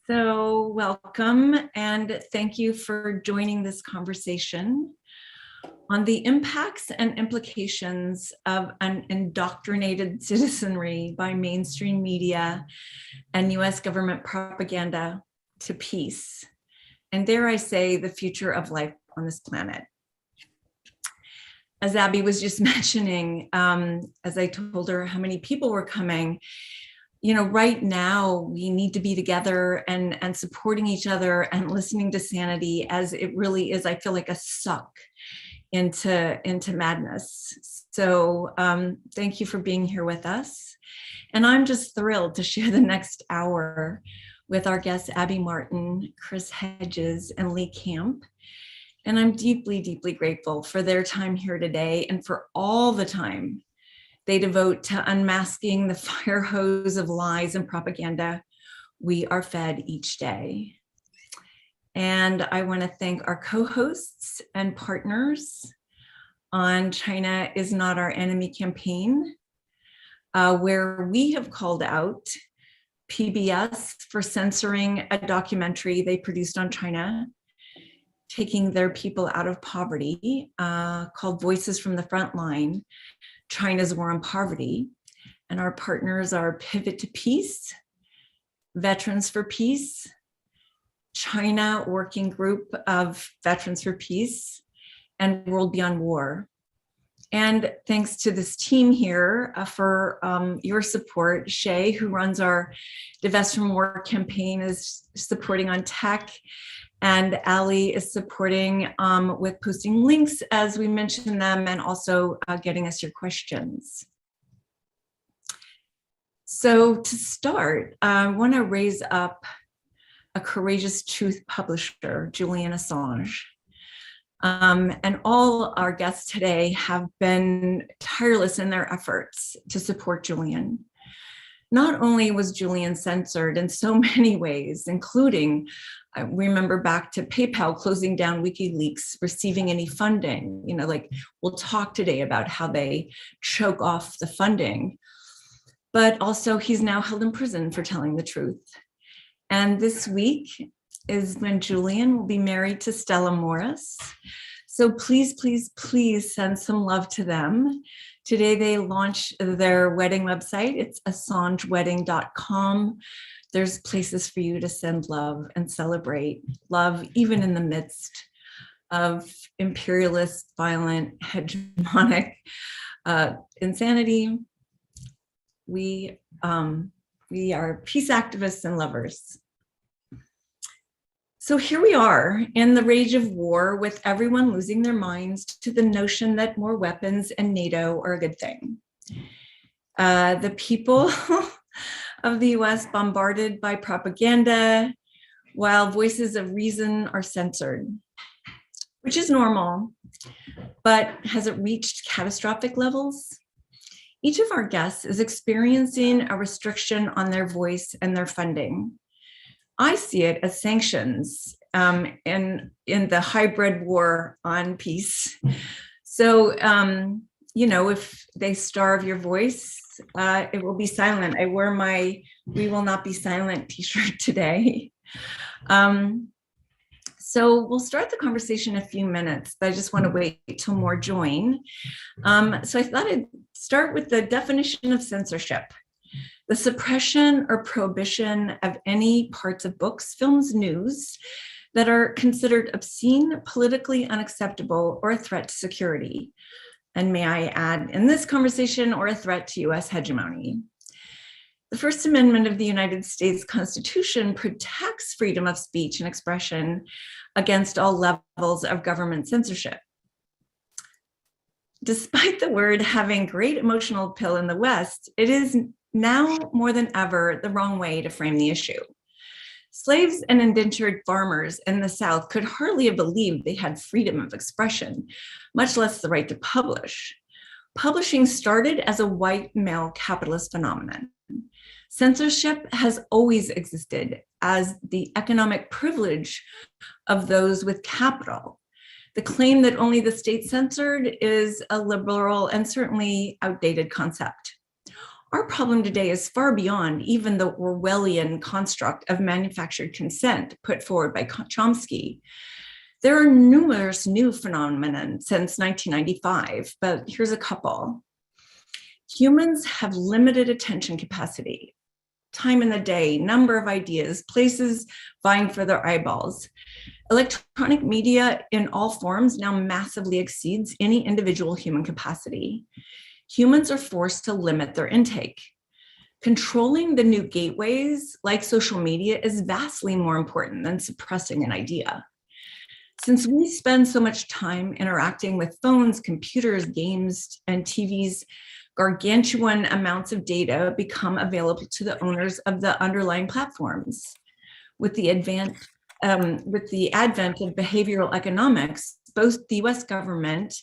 So welcome and thank you for joining this conversation on the impacts and implications of an indoctrinated citizenry by mainstream media and US government propaganda to peace, and dare I say, the future of life on this planet. As Abby was just mentioning, as I told her how many people were coming, you know, right now we need to be together and supporting each other and listening to sanity, as it really is, I feel like, a suck into madness. So thank you for being here with us. And I'm just thrilled to share the next hour with our guests, Abby Martin, Chris Hedges, and Lee Camp. And I'm deeply, deeply grateful for their time here today and for all the time they devote to unmasking the fire hose of lies and propaganda we are fed each day. And I want to thank our co-hosts and partners on China is Not Our Enemy campaign, where we have called out PBS for censoring a documentary they produced on China, taking their people out of poverty, called Voices from the Frontline, China's War on Poverty. And our partners are Pivot to Peace, Veterans for Peace, China Working Group of Veterans for Peace, and World Beyond War. And thanks to this team here for your support. Shay, who runs our Divest from War campaign, is supporting on tech. And Ali is supporting with posting links as we mention them, and also getting us your questions. So to start, I want to raise up a courageous truth publisher, Julian Assange. And all our guests today have been tireless in their efforts to support Julian. Not only was Julian censored in so many ways, including, I remember back to PayPal closing down WikiLeaks, receiving any funding, you know, like we'll talk today about how they choke off the funding, but also he's now held in prison for telling the truth. And this week is when Julian will be married to Stella Morris. So please, please, please send some love to them. Today they launched their wedding website. It's assangewedding.com. There's places for you to send love and celebrate love, even in the midst of imperialist, violent, hegemonic insanity. We are peace activists and lovers. So here we are in the rage of war, with everyone losing their minds to the notion that more weapons and NATO are a good thing. The people of the US bombarded by propaganda, while voices of reason are censored, which is normal, but has it reached catastrophic levels? Each of our guests is experiencing a restriction on their voice and their funding. I see it as sanctions in the hybrid war on peace. So, you know, if they starve your voice, it will be silent. I wear my "We Will Not Be Silent" t-shirt today. So we'll start the conversation in a few minutes, but I just want to wait till more join. So I thought I'd start with the definition of censorship: the suppression or prohibition of any parts of books, films, news that are considered obscene, politically unacceptable, or a threat to security. And may I add, in this conversation, or a threat to US hegemony. The First Amendment of the United States Constitution protects freedom of speech and expression against all levels of government censorship. Despite the word having great emotional appeal in the West, it is now more than ever the wrong way to frame the issue. Slaves and indentured farmers in the South could hardly have believed they had freedom of expression, much less the right to publish. Publishing started as a white male capitalist phenomenon. Censorship has always existed as the economic privilege of those with capital. The claim that only the state censored is a liberal and certainly outdated concept. Our problem today is far beyond even the Orwellian construct of manufactured consent put forward by Chomsky. There are numerous new phenomena since 1995, but here's a couple. Humans have limited attention capacity, time in the day, number of ideas, places vying for their eyeballs. Electronic media in all forms now massively exceeds any individual human capacity. Humans are forced to limit their intake. Controlling the new gateways, like social media, is vastly more important than suppressing an idea. Since we spend so much time interacting with phones, computers, games, and TVs, gargantuan amounts of data become available to the owners of the underlying platforms. With the advent of behavioral economics, both the US government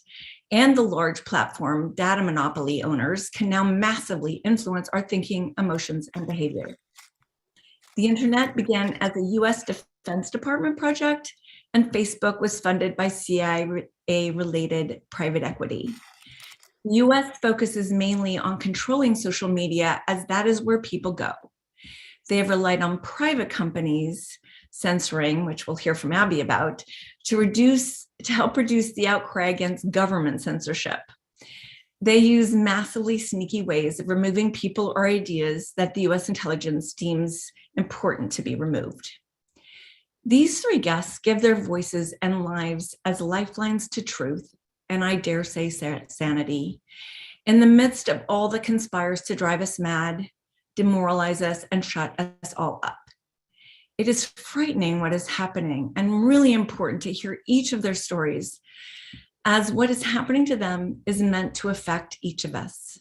and the large platform data monopoly owners can now massively influence our thinking, emotions, and behavior. The internet began as a US Defense Department project, and Facebook was funded by CIA-related private equity. The US focuses mainly on controlling social media, as that is where people go. They have relied on private companies censoring, which we'll hear from Abby about, to help reduce the outcry against government censorship. They use massively sneaky ways of removing people or ideas that the US intelligence deems important to be removed. These three guests give their voices and lives as lifelines to truth, and I dare say sanity, in the midst of all that conspires to drive us mad, demoralize us, and shut us all up. It is frightening what is happening, and really important to hear each of their stories, as what is happening to them is meant to affect each of us.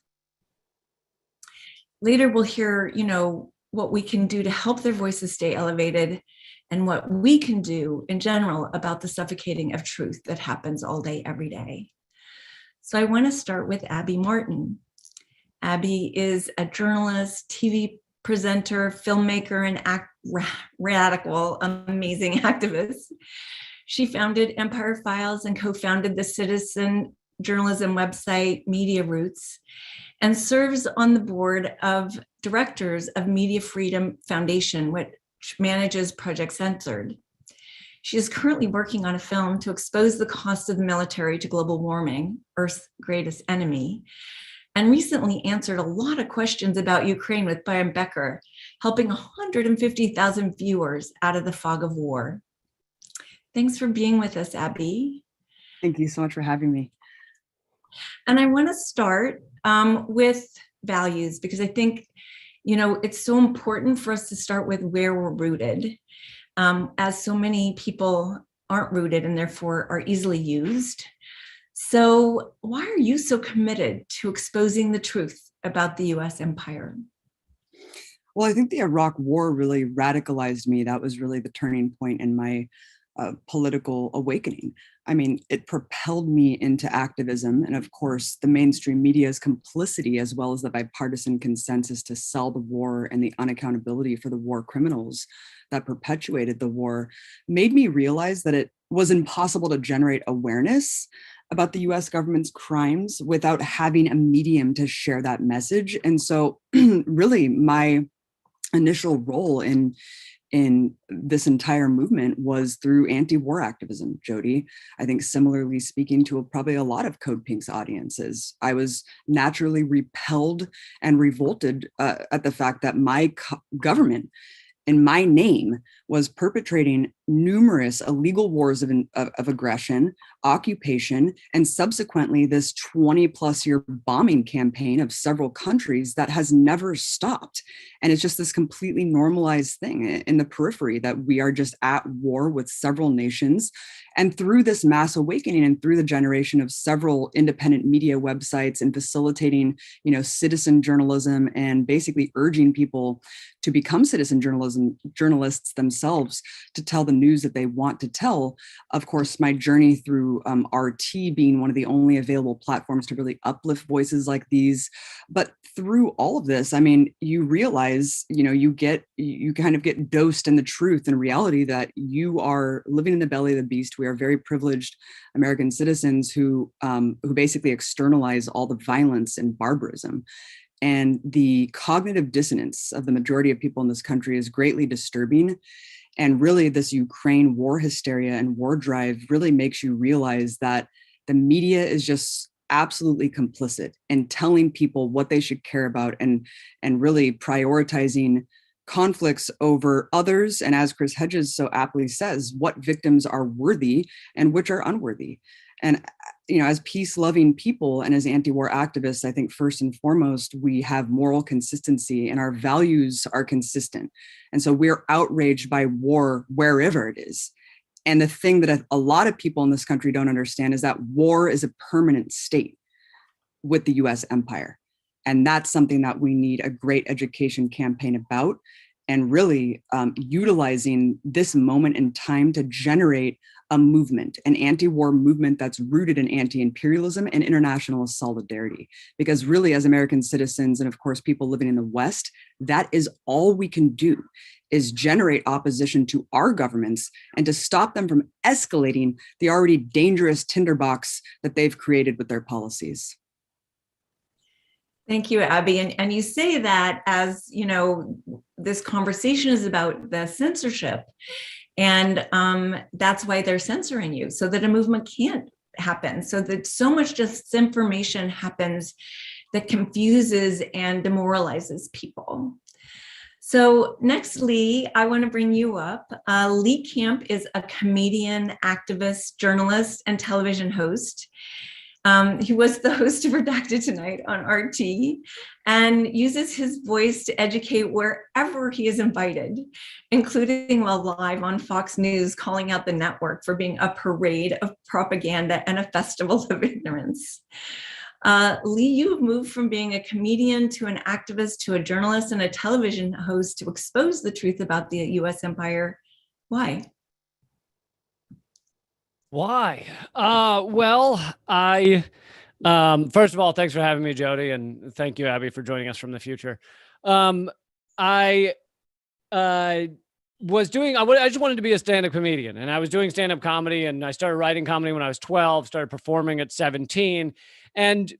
Later, we'll hear, what we can do to help their voices stay elevated, and what we can do in general about the suffocating of truth that happens all day, every day. So I want to start with Abby Martin. Abby is a journalist, TV presenter, filmmaker, and radical, amazing activist. She founded Empire Files and co-founded the citizen journalism website Media Roots, and serves on the board of directors of Media Freedom Foundation, which manages Project Censored. She is currently working on a film to expose the cost of the military to global warming, Earth's greatest enemy, and recently answered a lot of questions about Ukraine with Brian Becker, helping 150,000 viewers out of the fog of war. Thanks for being with us, Abby. Thank you so much for having me. And I want to start with values, because I think it's so important for us to start with where we're rooted, as so many people aren't rooted and therefore are easily used. So why are you so committed to exposing the truth about the US empire? Well, I think the Iraq War really radicalized me. That was really the turning point in my political awakening. I mean, it propelled me into activism. And of course, the mainstream media's complicity, as well as the bipartisan consensus to sell the war and the unaccountability for the war criminals that perpetuated the war, made me realize that it was impossible to generate awareness about the US government's crimes without having a medium to share that message. And so really my initial role in this entire movement was through anti-war activism, Jody. I think similarly speaking to probably a lot of CODEPINK's audiences, I was naturally repelled and revolted at the fact that my government in my name was perpetrating numerous illegal wars of aggression, occupation, and subsequently this 20 plus year bombing campaign of several countries that has never stopped. And it's just this completely normalized thing in the periphery that we are just at war with several nations. And through this mass awakening and through the generation of several independent media websites and facilitating, citizen journalism and basically urging people to become citizen journalists themselves to tell the news that they want to tell. Of course, my journey through RT being one of the only available platforms to really uplift voices like these. But through all of this, I mean, you realize, you kind of get dosed in the truth and reality that you are living in the belly of the beast. We are very privileged American citizens who basically externalize all the violence and barbarism. And the cognitive dissonance of the majority of people in this country is greatly disturbing. And really, this Ukraine war hysteria and war drive really makes you realize that the media is just absolutely complicit in telling people what they should care about, and really prioritizing conflicts over others. And as Chris Hedges so aptly says, what victims are worthy and which are unworthy. And, as peace-loving people and as anti-war activists, I think first and foremost, we have moral consistency and our values are consistent. And so we're outraged by war wherever it is. And the thing that a lot of people in this country don't understand is that war is a permanent state with the US empire. And that's something that we need a great education campaign about, and really utilizing this moment in time to generate a movement, an anti-war movement that's rooted in anti-imperialism and international solidarity. Because really, as American citizens, and of course, people living in the West, that is all we can do, is generate opposition to our governments and to stop them from escalating the already dangerous tinderbox that they've created with their policies. Thank you, Abby. And you say that as, this conversation is about the censorship. And that's why they're censoring you, so that a movement can't happen, so that so much disinformation happens that confuses and demoralizes people. So next, Lee, I want to bring you up. Lee Camp is a comedian, activist, journalist, and television host. He was the host of Redacted Tonight on RT and uses his voice to educate wherever he is invited, including while live on Fox News, calling out the network for being a parade of propaganda and a festival of ignorance. Lee, you have moved from being a comedian to an activist to a journalist and a television host to expose the truth about the US empire. Why? Why? Well, first of all, thanks for having me, Jody, and thank you, Abby, for joining us from the future. I just wanted to be a stand-up comedian, and I was doing stand-up comedy, and I started writing comedy when I was 12, started performing at 17, and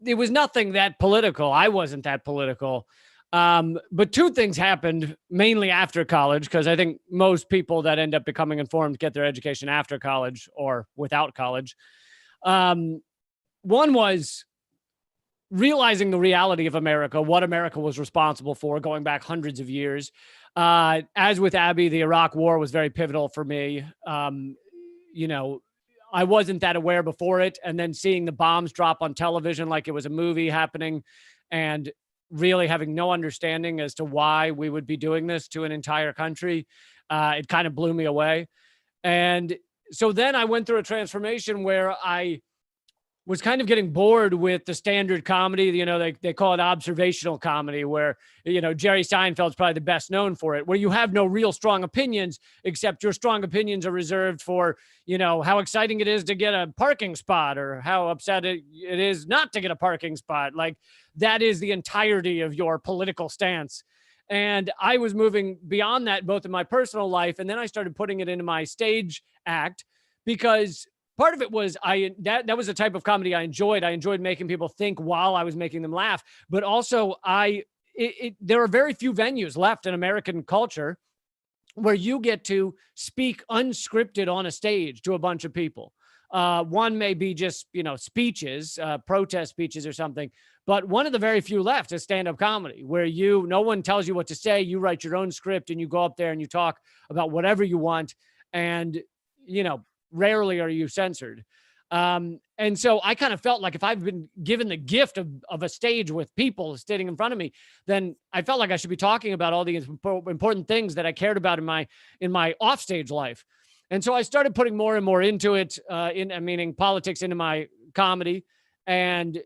it was nothing that political. I wasn't that political. But two things happened mainly after college, because I think most people that end up becoming informed get their education after college or without college. One was realizing the reality of America, what America was responsible for going back hundreds of years. As with Abby, the Iraq War was very pivotal for me. I wasn't that aware before it. And then seeing the bombs drop on television like it was a movie happening, and really having no understanding as to why we would be doing this to an entire country, it kind of blew me away. And so then I went through a transformation where I was kind of getting bored with the standard comedy. They call it observational comedy, where, Jerry Seinfeld's probably the best known for it, where you have no real strong opinions, except your strong opinions are reserved for, how exciting it is to get a parking spot, or how upset it is not to get a parking spot. Like, that is the entirety of your political stance. And I was moving beyond that, both in my personal life, and then I started putting it into my stage act, because part of it was that was the type of comedy I enjoyed. I enjoyed making people think while I was making them laugh. But also, there are very few venues left in American culture where you get to speak unscripted on a stage to a bunch of people. One may be just, speeches, protest speeches or something. But one of the very few left is stand-up comedy, where no one tells you what to say. You write your own script and you go up there and you talk about whatever you want. And, rarely are you censored. And so I kind of felt like if I've been given the gift of a stage with people sitting in front of me, then I felt like I should be talking about all the important things that I cared about in my offstage life. And so I started putting more and more into it, meaning politics, into my comedy, and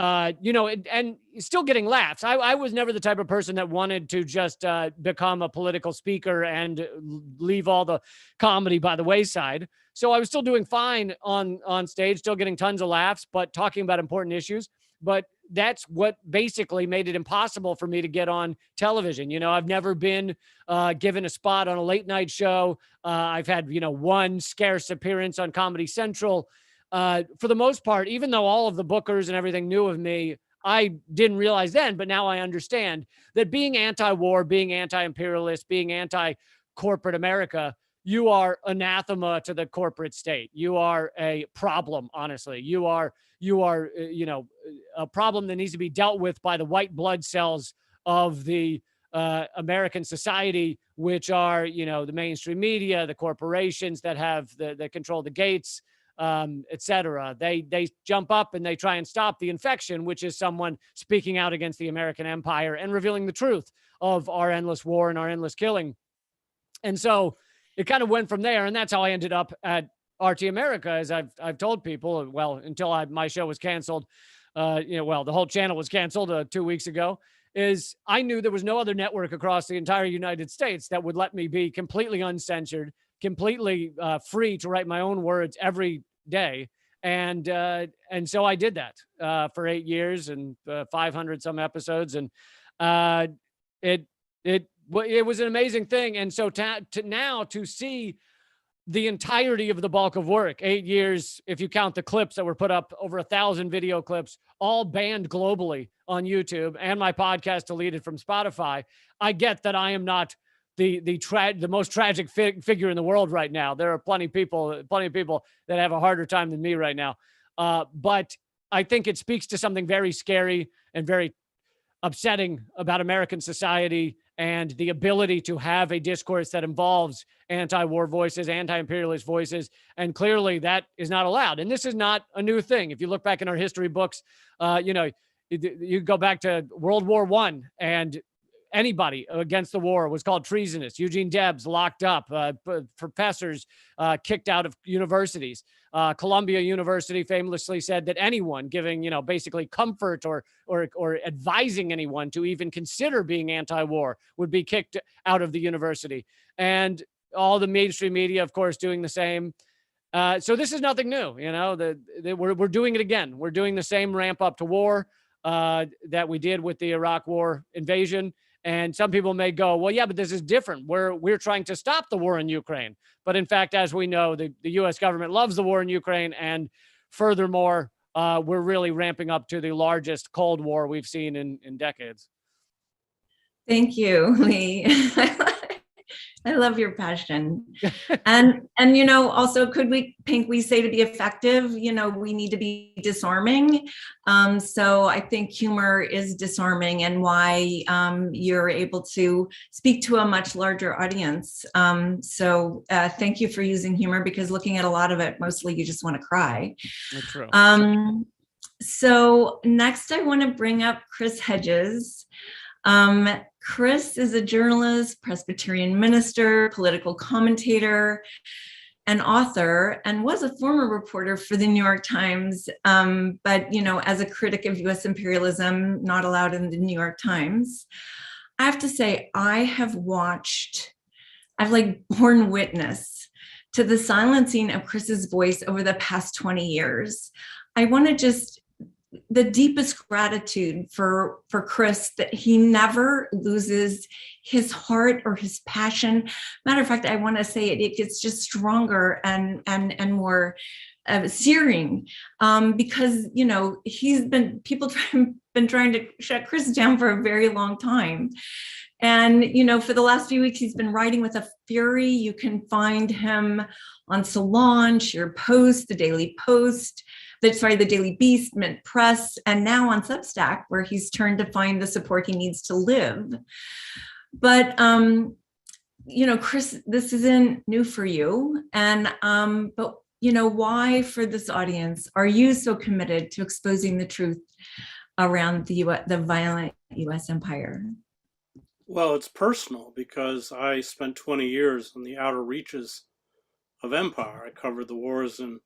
and still getting laughs. I was never the type of person that wanted to just become a political speaker and leave all the comedy by the wayside. So I was still doing fine on stage, still getting tons of laughs, but talking about important issues. But that's what basically made it impossible for me to get on television. I've never been given a spot on a late night show. I've had, one scarce appearance on Comedy Central. For the most part, even though all of the bookers and everything knew of me, I didn't realize then, but now I understand that being anti-war, being anti-imperialist, being anti-corporate America, you are anathema to the corporate state. You are a problem, honestly. You are, a problem that needs to be dealt with by the white blood cells of the American society, which are, the mainstream media, the corporations that have that control the gates, et cetera. They jump up and they try and stop the infection, which is someone speaking out against the American empire and revealing the truth of our endless war and our endless killing. And so it kind of went from there. And that's how I ended up at RT America, as I've told people, well, until my show was canceled, the whole channel was canceled 2 weeks ago, is I knew there was no other network across the entire United States that would let me be completely uncensored, completely free to write my own words every day. And so I did that for 8 years and 500 some episodes. And it was an amazing thing. And so now to see the entirety of the bulk of work, 8 years, if you count the clips that were put up, over 1,000 video clips, all banned globally on YouTube, and my podcast deleted from Spotify. I get that I am not the most tragic figure in the world right now. There are plenty of people that have a harder time than me right now. But I think it speaks to something very scary and very upsetting about American society and the ability to have a discourse that involves anti-war voices, anti-imperialist voices. And clearly that is not allowed. And this is not a new thing. If you look back in our history books, you go back to World War I, and anybody against the war was called treasonous. Eugene Debs locked up, professors kicked out of universities. Columbia University famously said that anyone giving, basically comfort or advising anyone to even consider being anti-war would be kicked out of the university. And all the mainstream media, of course, doing the same. So this is nothing new. We're doing it again. We're doing the same ramp up to war that we did with the Iraq war invasion. And some people may go, well, yeah, but this is different. We're trying to stop the war in Ukraine. But in fact, as we know, the U.S. government loves the war in Ukraine. And furthermore, we're really ramping up to the largest Cold War we've seen in decades. Thank you, Lee. I love your passion. And also we say to be effective, we need to be disarming. So I think humor is disarming, and why you're able to speak to a much larger audience. So thank you for using humor, because looking at a lot of it, mostly you just want to cry. That's true. So next I want to bring up Chris Hedges. Chris is a journalist, Presbyterian minister, political commentator, and author, and was a former reporter for the New York Times, but, as a critic of US imperialism, not allowed in the New York Times. I have to say, I've borne witness to the silencing of Chris's voice over the past 20 years. I want to just the deepest gratitude for Chris, that he never loses his heart or his passion. Matter of fact, I want to say it gets just stronger and more searing, because people been trying to shut Chris down for a very long time. And, for the last few weeks, he's been writing with a fury. You can find him on Salon, Sheer Post, The Daily Post, the Daily Beast, Mint Press, and now on Substack, where he's turned to find the support he needs to live. But, Chris, this isn't new for you. And, but, why for this audience are you so committed to exposing the truth around the violent US empire? Well, it's personal, because I spent 20 years on the outer reaches of empire. I covered the wars in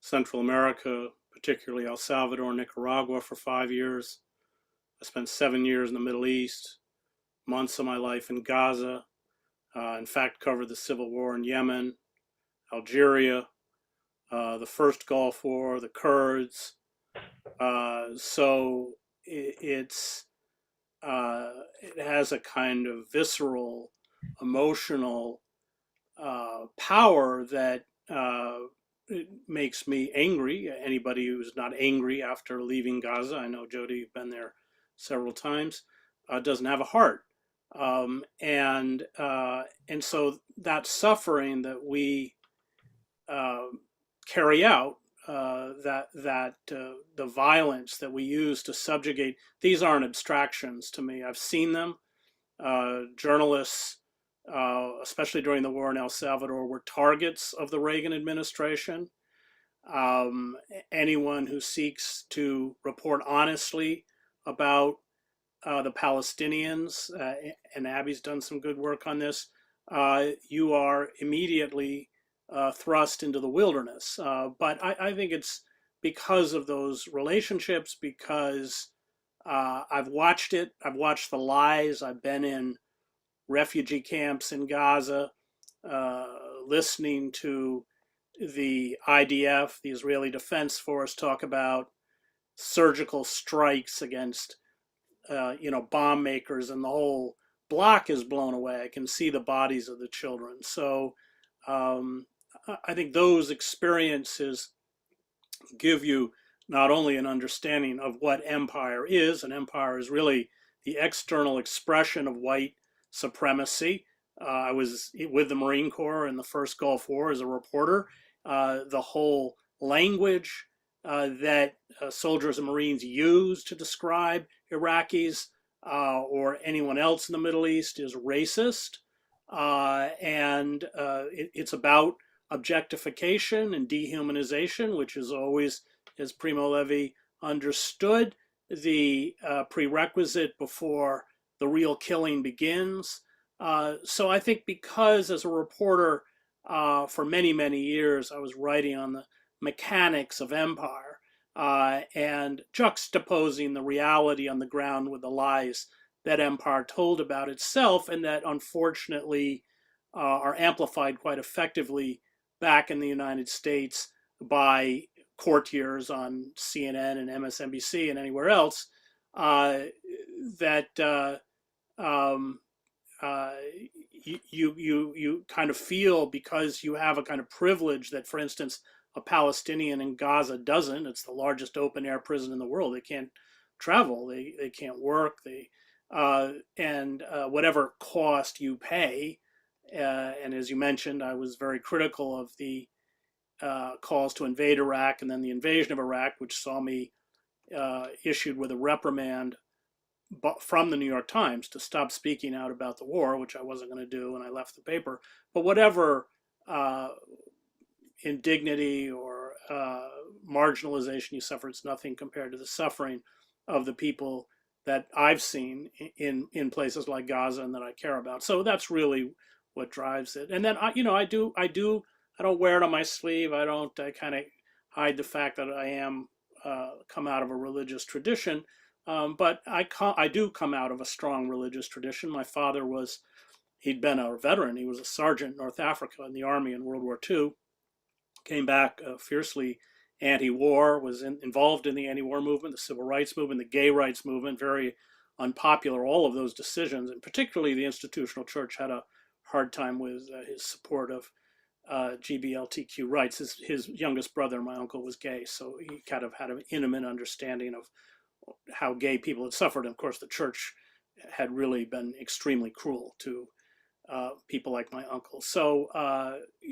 Central America, particularly El Salvador and Nicaragua, for 5 years. I spent 7 years in the Middle East, months of my life in Gaza. In fact, covered the civil war in Yemen, Algeria, the first Gulf War, the Kurds. So it has a kind of visceral, emotional power that it makes me angry. Anybody who's not angry after leaving Gaza, I know Jody, you've been there several times, doesn't have a heart. And so that suffering that we carry out, the violence that we use to subjugate, these aren't abstractions to me. I've seen them. Journalists, especially during the war in El Salvador, were targets of the Reagan administration. Anyone who seeks to report honestly about the Palestinians, and Abby's done some good work on this, you are immediately thrust into the wilderness. But I think it's because of those relationships, because I've watched it, I've watched the lies, I've been in refugee camps in Gaza, listening to the IDF, the Israeli Defense Force, talk about surgical strikes against bomb makers, and the whole block is blown away. I can see the bodies of the children. So I think those experiences give you not only an understanding of what empire is, and empire is really the external expression of white supremacy. I was with the Marine Corps in the first Gulf War as a reporter. The whole language that soldiers and Marines use to describe Iraqis or anyone else in the Middle East is racist. It's about objectification and dehumanization, which is always, as Primo Levi understood, the prerequisite before the real killing begins. So I think because as a reporter for many, many years, I was writing on the mechanics of empire and juxtaposing the reality on the ground with the lies that empire told about itself, and that unfortunately are amplified quite effectively back in the United States by courtiers on CNN and MSNBC and anywhere else, you kind of feel, because you have a kind of privilege that, for instance, a Palestinian in Gaza doesn't. It's the largest open air prison in the world. They can't travel. They can't work. And whatever cost you pay. And as you mentioned, I was very critical of the calls to invade Iraq, and then the invasion of Iraq, which saw me issued with a reprimand from the New York Times to stop speaking out about the war, which I wasn't going to do, and I left the paper. But whatever indignity or marginalization you suffer, it's nothing compared to the suffering of the people that I've seen in places like Gaza and that I care about. So that's really what drives it. And then I don't wear it on my sleeve. I kind of hide the fact that I am come out of a religious tradition. But I do come out of a strong religious tradition. My father he'd been a veteran. He was a sergeant in North Africa in the army in World War II. Came back fiercely anti-war, was involved in the anti-war movement, the civil rights movement, the gay rights movement, very unpopular, all of those decisions. And particularly the institutional church had a hard time with his support of GBLTQ rights. His youngest brother, my uncle, was gay, so he kind of had an intimate understanding of how gay people had suffered. And of course, the church had really been extremely cruel to people like my uncle. So,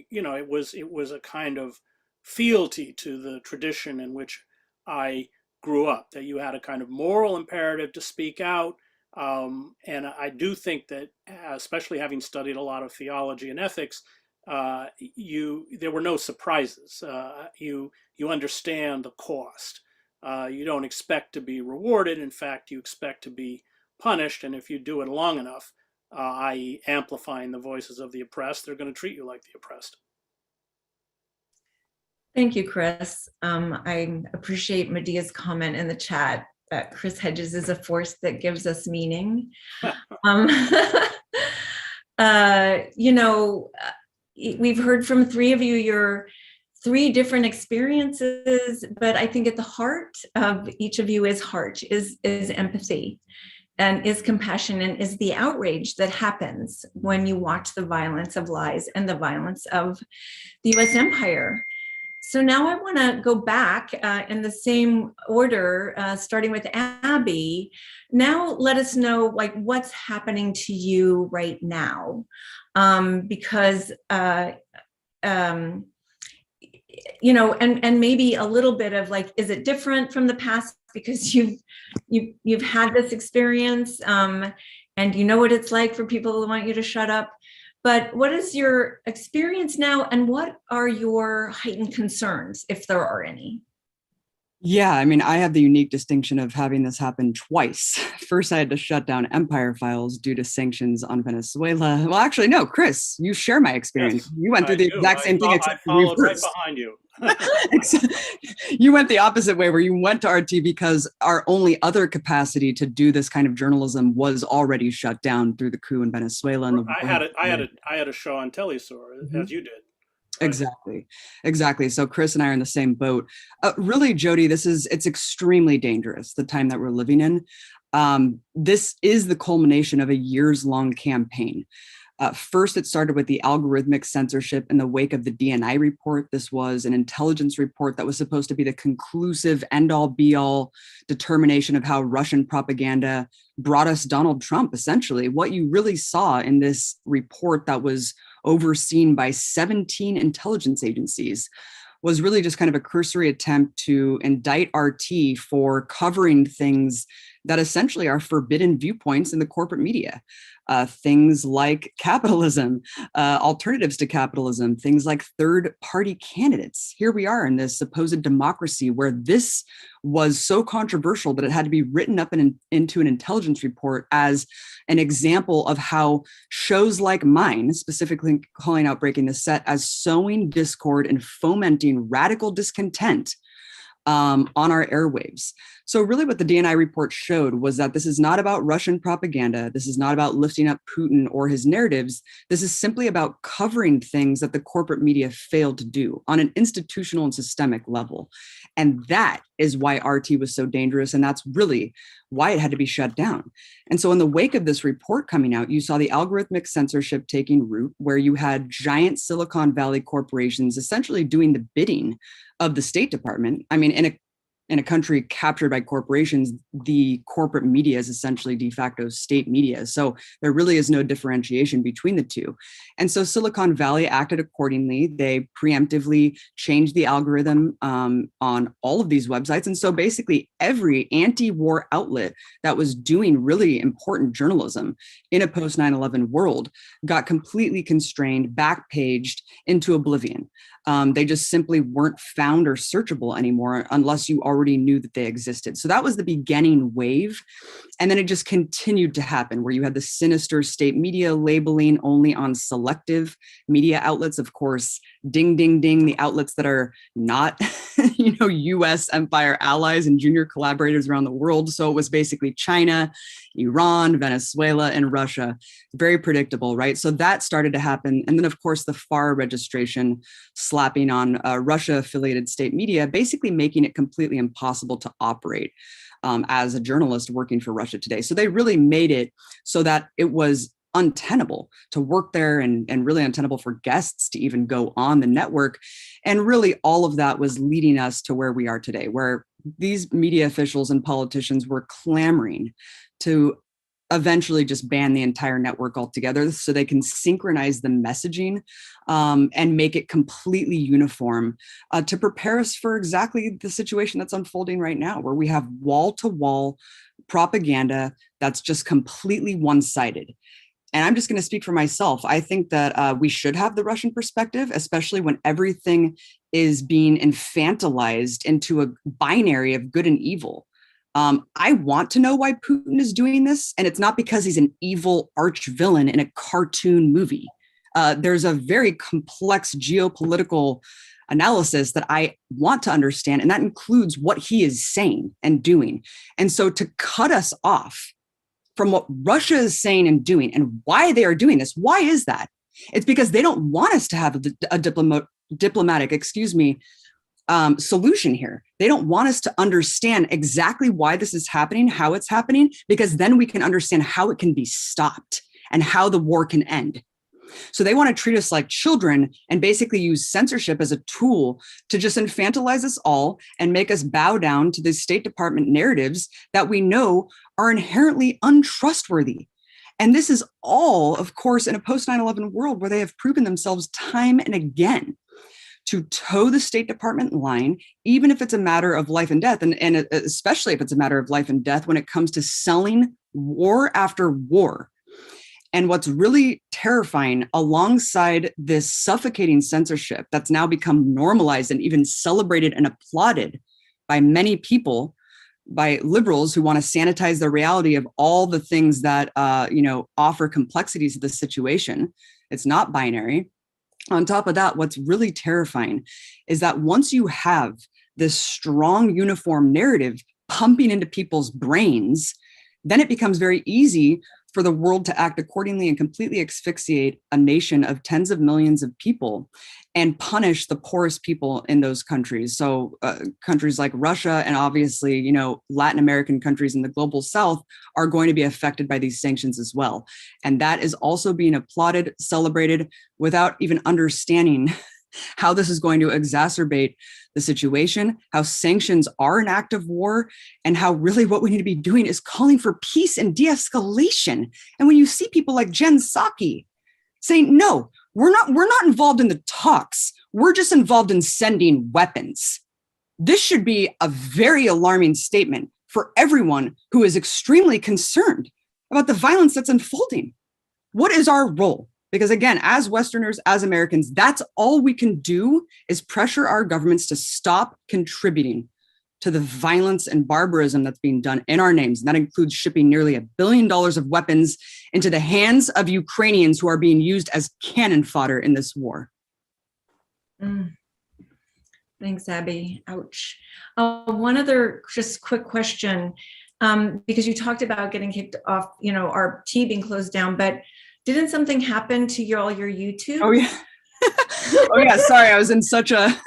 it was a kind of fealty to the tradition in which I grew up, that you had a kind of moral imperative to speak out. And I do think that, especially having studied a lot of theology and ethics, there were no surprises. You understand the cost. You don't expect to be rewarded. In fact, you expect to be punished. And if you do it long enough, i.e. amplifying the voices of the oppressed, they're going to treat you like the oppressed. Thank you, Chris. I appreciate Medea's comment in the chat that Chris Hedges is a force that gives us meaning. We've heard from three of you your three different experiences, but I think at the heart of each of you is empathy, and is compassion, and is the outrage that happens when you watch the violence of lies and the violence of the US empire. So now I want to go back in the same order, starting with Abby. Now let us know like what's happening to you right now, because and maybe a little bit of like, is it different from the past because you've had this experience, and you know what it's like for people who want you to shut up. But what is your experience now, and what are your heightened concerns, if there are any? Yeah, I mean, I have the unique distinction of having this happen twice. First, I had to shut down Empire Files due to sanctions on Venezuela. Well, actually, no, Chris, you share my experience. Yes, you went through the exact same thing. I followed right behind you. You went the opposite way, where you went to RT because our only other capacity to do this kind of journalism was already shut down through the coup in Venezuela. And I had a show on Telesaur, as you did. Exactly. So Chris and I are in the same boat. Really, Jody, it's extremely dangerous, the time that we're living in. This is the culmination of a years-long campaign. First, it started with the algorithmic censorship in the wake of the DNI report. This was an intelligence report that was supposed to be the conclusive end-all be-all determination of how Russian propaganda brought us Donald Trump, essentially. What you really saw in this report that was overseen by 17 intelligence agencies was really just kind of a cursory attempt to indict RT for covering things that essentially are forbidden viewpoints in the corporate media. Things like capitalism, alternatives to capitalism, things like third-party candidates. Here we are in this supposed democracy where this was so controversial that it had to be written up into an intelligence report as an example of how shows like mine, specifically calling out Breaking the Set, as sowing discord and fomenting radical discontent on our airwaves. So really what the DNI report showed was that this is not about Russian propaganda. This is not about lifting up Putin or his narratives. This is simply about covering things that the corporate media failed to do on an institutional and systemic level. And that is why RT was so dangerous. And that's really why it had to be shut down. And so in the wake of this report coming out, you saw the algorithmic censorship taking root, where you had giant Silicon Valley corporations essentially doing the bidding of the State Department. I mean, in a country captured by corporations, the corporate media is essentially de facto state media. So there really is no differentiation between the two. And so Silicon Valley acted accordingly. They preemptively changed the algorithm on all of these websites. And so basically every anti-war outlet that was doing really important journalism in a post 9/11 world got completely constrained, backpaged into oblivion. They just simply weren't found or searchable anymore unless you already knew that they existed. So that was the beginning wave. And then it just continued to happen, where you had the sinister state media labeling only on selective media outlets. Of course, ding, ding, ding, the outlets that are not, US empire allies and junior collaborators around the world. So it was basically China, Iran, Venezuela, and Russia. Very predictable, right? So that started to happen. And then, of course, the FAR registration slapping on Russia-affiliated state media, basically making it completely impossible to operate as a journalist working for Russia Today. So they really made it so that it was untenable to work there, and really untenable for guests to even go on the network. And really all of that was leading us to where we are today, where these media officials and politicians were clamoring to eventually just ban the entire network altogether so they can synchronize the messaging and make it completely uniform to prepare us for exactly the situation that's unfolding right now, where we have wall-to-wall propaganda that's just completely one-sided. And I'm just going to speak for myself. I think that we should have the Russian perspective, especially when everything is being infantilized into a binary of good and evil. I want to know why Putin is doing this, and it's not because he's an evil arch villain in a cartoon movie. There's a very complex geopolitical analysis that I want to understand, and that includes what he is saying and doing. And so to cut us off from what Russia is saying and doing and why they are doing this, why is that? It's because they don't want us to have a diplomatic, solution here. They don't want us to understand exactly why this is happening, how it's happening, because then we can understand how it can be stopped and how the war can end. So they want to treat us like children and basically use censorship as a tool to just infantilize us all and make us bow down to the State Department narratives that we know are inherently untrustworthy. And this is all, of course, in a post 9/11 world where they have proven themselves time and again to toe the State Department line, even if it's a matter of life and death, and especially if it's a matter of life and death when it comes to selling war after war. And what's really terrifying, alongside this suffocating censorship that's now become normalized and even celebrated and applauded by many people, by liberals who want to sanitize the reality of all the things that offer complexities to the situation. It's not binary. On top of that, what's really terrifying is that once you have this strong uniform narrative pumping into people's brains, then it becomes very easy for the world to act accordingly and completely asphyxiate a nation of tens of millions of people and punish the poorest people in those countries. So countries like Russia and obviously, Latin American countries in the global South are going to be affected by these sanctions as well. And that is also being applauded, celebrated, without even understanding how this is going to exacerbate the situation, how sanctions are an act of war, and how really what we need to be doing is calling for peace and de-escalation. And when you see people like Jen Psaki saying, no, we're not involved in the talks, we're just involved in sending weapons. This should be a very alarming statement for everyone who is extremely concerned about the violence that's unfolding. What is our role? Because again, as Westerners, as Americans, that's all we can do is pressure our governments to stop contributing to the violence and barbarism that's being done in our names. And that includes shipping nearly $1 billion of weapons into the hands of Ukrainians who are being used as cannon fodder in this war. Thanks, Abby. Ouch. One other just quick question, because you talked about getting kicked off, RT being closed down, but didn't something happen to all your YouTube? Oh, yeah. Oh, yeah. Sorry, I was in such a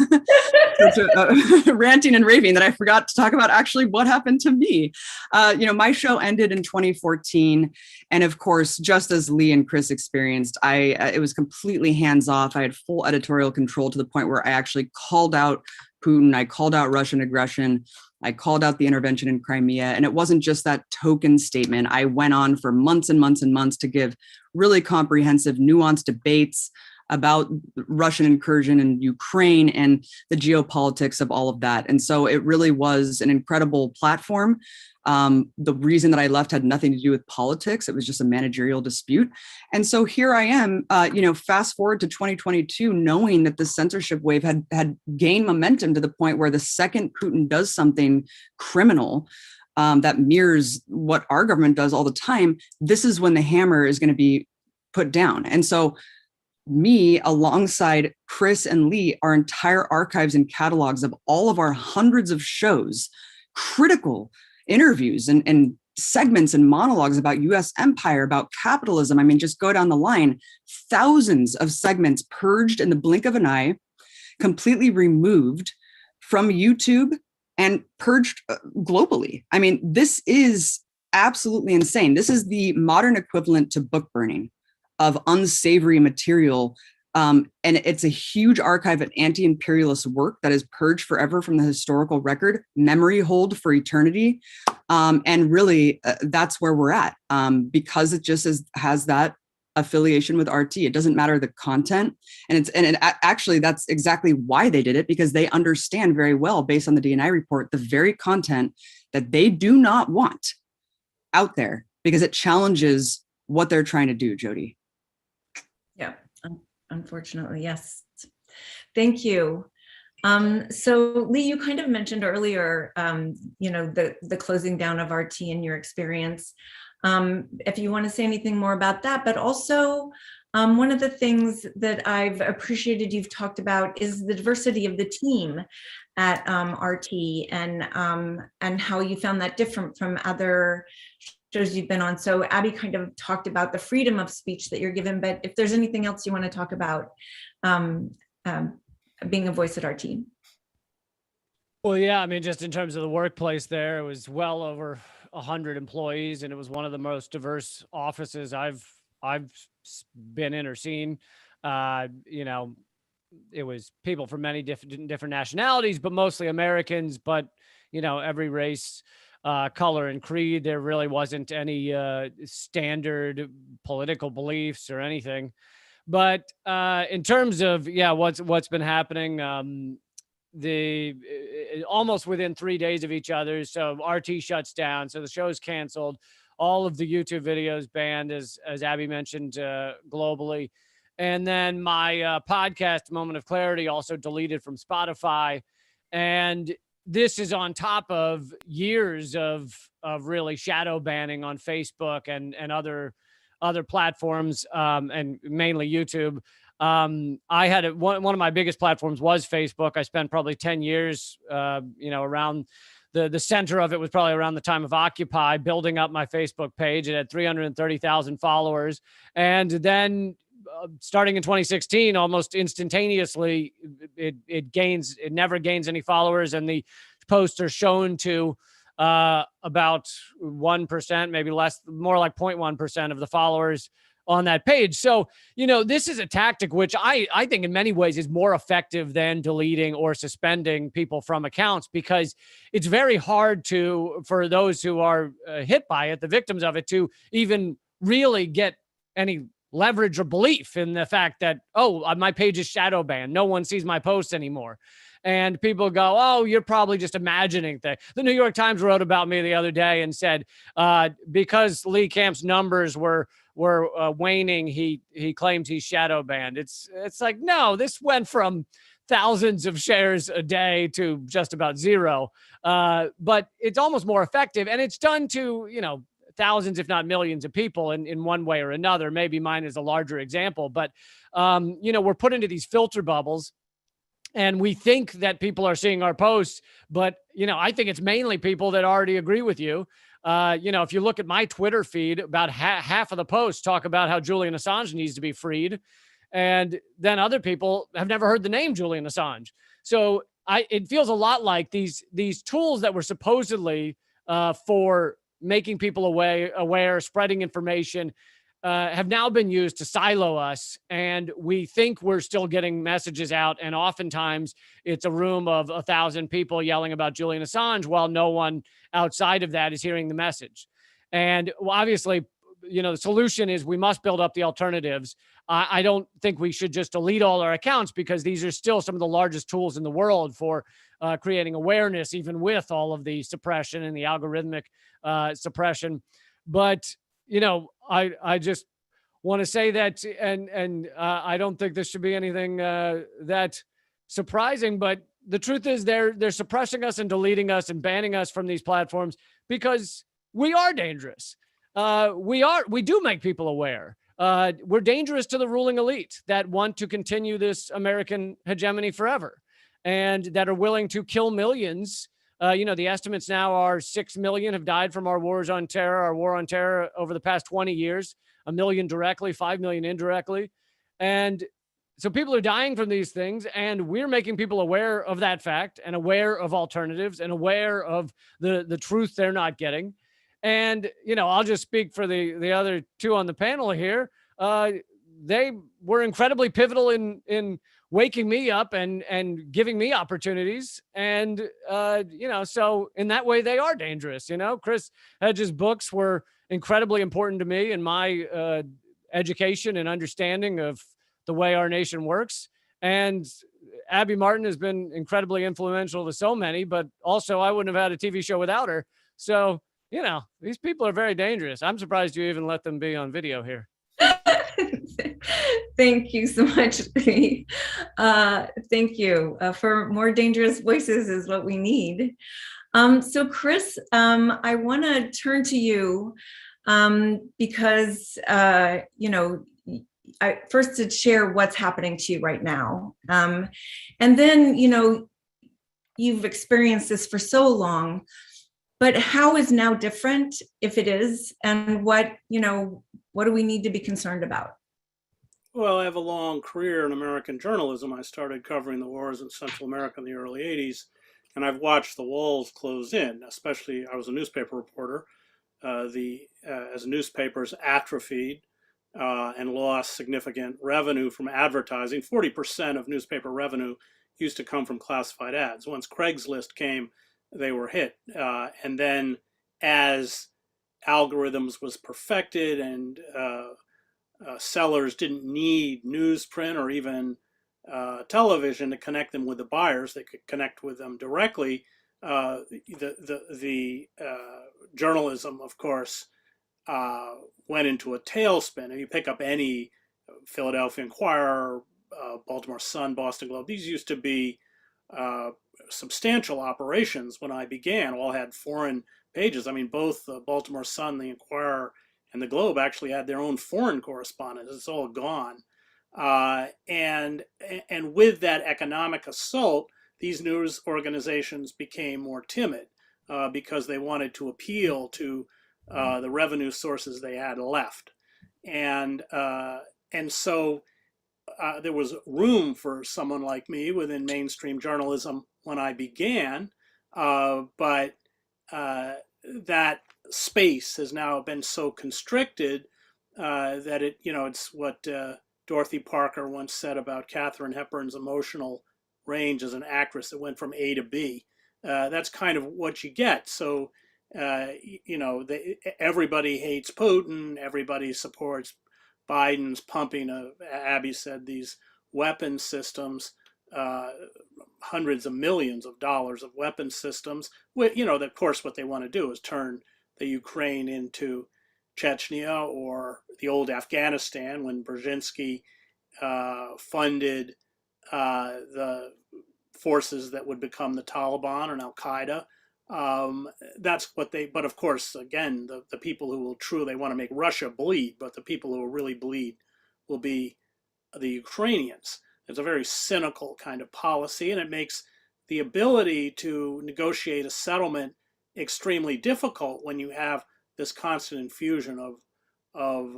ranting and raving that I forgot to talk about actually what happened to me. My show ended in 2014. And of course, just as Lee and Chris experienced, it was completely hands off. I had full editorial control to the point where I actually called out Putin. I called out Russian aggression. I called out the intervention in Crimea. And it wasn't just that token statement. I went on for months and months and months to give really comprehensive, nuanced debates about Russian incursion in Ukraine and the geopolitics of all of that. And so it really was an incredible platform. The reason that I left had nothing to do with politics. It was just a managerial dispute. And so here I am, fast forward to 2022, knowing that the censorship wave had gained momentum to the point where the second Putin does something criminal that mirrors what our government does all the time, this is when the hammer is going to be put down. And so me, alongside Chris and Lee, our entire archives and catalogs of all of our hundreds of shows, critical interviews and segments and monologues about US empire, about capitalism. I mean, just go down the line, thousands of segments purged in the blink of an eye, completely removed from YouTube and purged globally. I mean, this is absolutely insane. This is the modern equivalent to book burning of unsavory material. And it's a huge archive of anti-imperialist work that is purged forever from the historical record, memory hold for eternity. And really, that's where we're at, because it just has that affiliation with RT. It doesn't matter the content. And actually, that's exactly why they did it, because they understand very well, based on the DNI report, the very content that they do not want out there, because it challenges what they're trying to do, Jody. Yeah, unfortunately, yes. Thank you. So Lee, you kind of mentioned earlier, the closing down of RT in your experience. If you want to say anything more about that, but also one of the things that I've appreciated you've talked about is the diversity of the team at RT and how you found that different from other shows you've been on. So Abby kind of talked about the freedom of speech that you're given, but if there's anything else you want to talk about being a voice at RT. Well, yeah, I mean, just in terms of the workplace there, it was well over 100 employees, and it was one of the most diverse offices I've I've been in or seen. You know, it was people from many different nationalities, but mostly Americans, but, you know, every race, color and creed. There really wasn't any standard political beliefs or anything. But in terms of, yeah, what's been happening, almost within 3 days of each other. So RT shuts down. So the show's canceled. All of the YouTube videos banned, as Abby mentioned, globally. And then my podcast, Moment of Clarity, also deleted from Spotify. And this is on top of years of really shadow banning on Facebook and other platforms, and mainly YouTube. I had one of my biggest platforms was Facebook. I spent probably 10 years, you know, around the center of it was probably around the time of Occupy, building up my Facebook page. It had 330,000 followers. And then starting in 2016, almost instantaneously, it never gains any followers. And the posts are shown to about 1%, maybe less, more like 0.1% of the followers on that page. So, you know, this is a tactic which I think in many ways is more effective than deleting or suspending people from accounts, because it's very hard for those who are hit by it, the victims of it, to even really get any leverage or belief in the fact that, oh, my page is shadow banned. No one sees my posts anymore. And people go, oh, you're probably just imagining things. The New York Times wrote about me the other day and said, because Lee Camp's numbers were waning, he claims he's shadow banned. It's like, no, this went from thousands of shares a day to just about zero. But it's almost more effective, and it's done to, you know, thousands, if not millions of people in one way or another. Maybe mine is a larger example, but, you know, we're put into these filter bubbles, and we think that people are seeing our posts, but, you know, I think it's mainly people that already agree with you. You know, if you look at my Twitter feed, about half of the posts talk about how Julian Assange needs to be freed. And then other people have never heard the name Julian Assange. So it feels a lot like these tools that were supposedly for making people aware, spreading information, have now been used to silo us. And we think we're still getting messages out. And oftentimes it's a room of 1,000 people yelling about Julian Assange while no one outside of that is hearing the message. And obviously, you know, the solution is we must build up the alternatives. I don't think we should just delete all our accounts, because these are still some of the largest tools in the world for creating awareness, even with all of the suppression and the algorithmic suppression. But, you know, I just want to say that, and I don't think this should be anything that surprising, but the truth is they're suppressing us and deleting us and banning us from these platforms because we are dangerous. We do make people aware. We're dangerous to the ruling elite that want to continue this American hegemony forever, and that are willing to kill millions. You know, the estimates now are 6 million have died from our war on terror over the past 20 years, 1 million directly, 5 million indirectly. And so people are dying from these things, and we're making people aware of that fact and aware of alternatives and aware of the truth they're not getting. And, you know, I'll just speak for the other two on the panel here. They were incredibly pivotal in waking me up and giving me opportunities. And, you know, so in that way, they are dangerous. You know, Chris Hedges' books were incredibly important to me in my education and understanding of the way our nation works. And Abby Martin has been incredibly influential to so many, but also I wouldn't have had a TV show without her. So, you know, these people are very dangerous. I'm surprised you even let them be on video here. Thank you so much, Lee. Thank you. For more dangerous voices is what we need. So Chris, I want to turn to you because, you know, first to share what's happening to you right now. And then, you know, you've experienced this for so long, but how is now different, if it is, and what do we need to be concerned about? Well, I have a long career in American journalism. I started covering the wars in Central America in the early 80s, and I've watched the walls close in, especially I was a newspaper reporter. As newspapers atrophied, and lost significant revenue from advertising. 40% of newspaper revenue used to come from classified ads. Once Craigslist came, they were hit. And then as algorithms was perfected and sellers didn't need newsprint or even television to connect them with the buyers, they could connect with them directly. The journalism, of course, went into a tailspin. If you pick up any Philadelphia Inquirer, Baltimore Sun, Boston Globe, these used to be substantial operations when I began, all had foreign pages. I mean, both the Baltimore Sun, the Inquirer, and the Globe actually had their own foreign correspondents. It's all gone. And with that economic assault, these news organizations became more timid because they wanted to appeal to the revenue sources they had left. And so there was room for someone like me within mainstream journalism when I began, but that space has now been so constricted that it's what Dorothy Parker once said about Katharine Hepburn's emotional range as an actress that went from A to B. That's kind of what you get. So, everybody hates Putin, everybody supports Biden's pumping of, Abby said, these weapon systems, hundreds of millions of dollars of weapon systems. Of course, what they want to do is turn the Ukraine into Chechnya or the old Afghanistan when Brzezinski funded the forces that would become the Taliban and Al Qaeda. That's what but of course, again, the people who will truly want to make Russia bleed, but the people who will really bleed will be the Ukrainians. It's a very cynical kind of policy, and it makes the ability to negotiate a settlement extremely difficult when you have this constant infusion of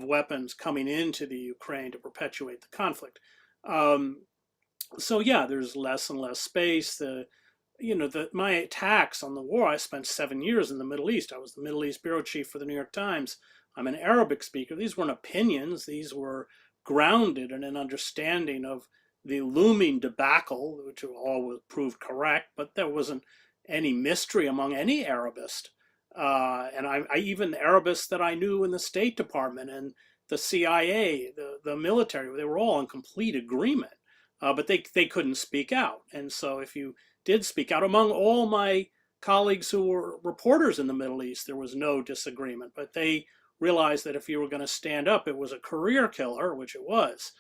weapons coming into the Ukraine to perpetuate the conflict. So yeah, there's less and less space. My attacks on the war, I spent 7 years in the Middle East. I was the Middle East bureau chief for the New York Times. I'm an Arabic speaker. These weren't opinions. These were grounded in an understanding of the looming debacle, which all proved correct, but there wasn't any mystery among any Arabist. And I even Arabists that I knew in the State Department and the CIA, the military, they were all in complete agreement, but they couldn't speak out. And so if you did speak out, among all my colleagues who were reporters in the Middle East, there was no disagreement, but they realized that if you were going to stand up, it was a career killer, which it was.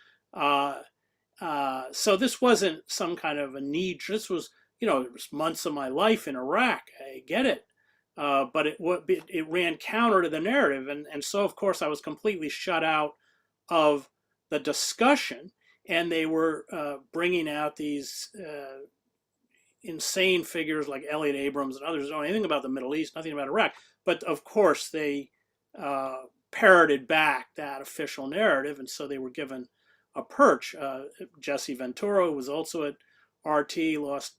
So this wasn't some kind of a need. This was, it was months of my life in Iraq. I get it. But it ran counter to the narrative. And so, of course, I was completely shut out of the discussion. And they were bringing out these insane figures like Elliot Abrams and others who don't know anything about the Middle East, nothing about Iraq. But, of course, they parroted back that official narrative. And so they were given a perch. Jesse Ventura, who was also at RT,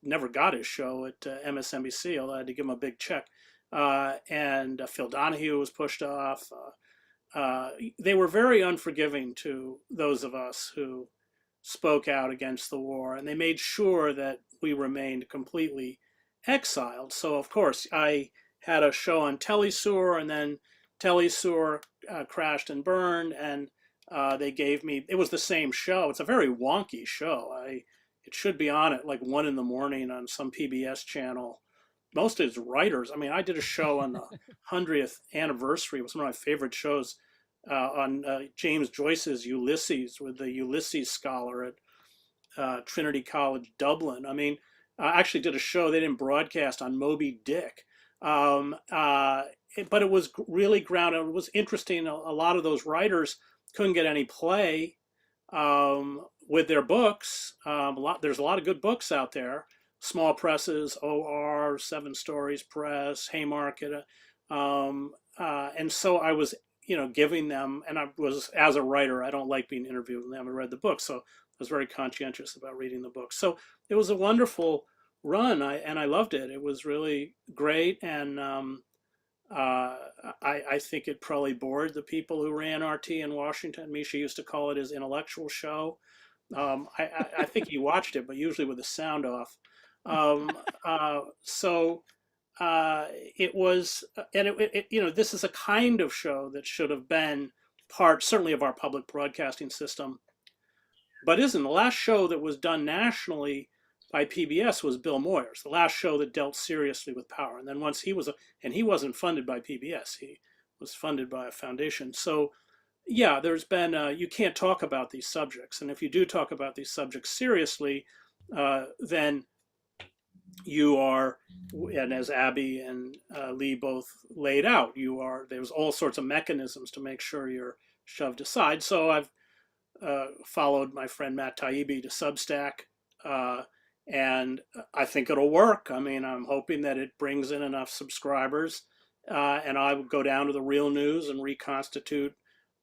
never got his show at MSNBC, although I had to give him a big check. And Phil Donahue was pushed off. They were very unforgiving to those of us who spoke out against the war, and they made sure that we remained completely exiled. So, of course, I had a show on Telesur, and then Telesur crashed and burned, and they gave me, it was the same show. It's a very wonky show. It should be on at like 1 a.m. on some PBS channel. Most of his writers. I mean, I did a show on the 100th anniversary. It was one of my favorite shows on James Joyce's Ulysses with the Ulysses scholar at Trinity College, Dublin. I mean, I actually did a show they didn't broadcast on Moby Dick. But it was really grounded. It was interesting. A lot of those writers couldn't get any play with their books. There's a lot of good books out there. Small presses, OR, Seven Stories Press, Haymarket. And so I was, giving them, and I was, as a writer, I don't like being interviewed and I haven't read the book. So I was very conscientious about reading the book. So it was a wonderful run, and I loved it. It was really great. And I think it probably bored the people who ran RT in Washington. Misha used to call it his intellectual show. I think he watched it, but usually with the sound off. Um, so it was, and you know, this is a kind of show that should have been part, certainly, of our public broadcasting system, but isn't. The last show that was done nationally by PBS was Bill Moyers, the last show that dealt seriously with power. And then once he was, and he wasn't funded by PBS, he was funded by a foundation. So yeah, there's been, you can't talk about these subjects. And if you do talk about these subjects seriously, then you are, and as Abby and Lee both laid out, there's all sorts of mechanisms to make sure you're shoved aside. So I've followed my friend Matt Taibbi to Substack, and I think it'll work. I mean, I'm hoping that it brings in enough subscribers, and I would go down to the Real News and reconstitute